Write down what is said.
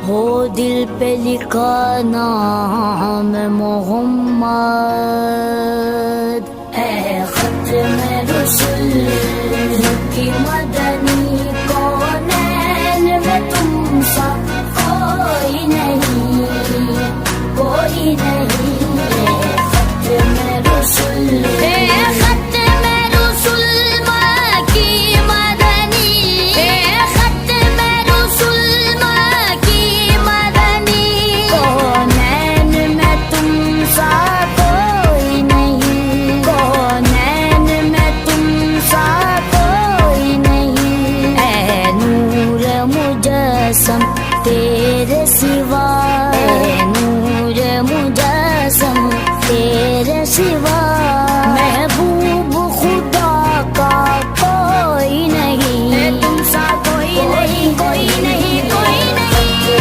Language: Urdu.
ہو دل پہ لکھا نام محمد، اے ختم رسل کی مدنی، کونین میں تم سا کوئی نہیں، کوئی نہیں، اے ختم رسل، اے ختم رسل مکی مدنی، اے ختم رسل مکی مدنی، کونین میں تم سا کوئی نہیں، کونین میں تم سا کوئی نہیں، اے نور مجسم تیرے سوا، اے نور مجسم تیرے سوا،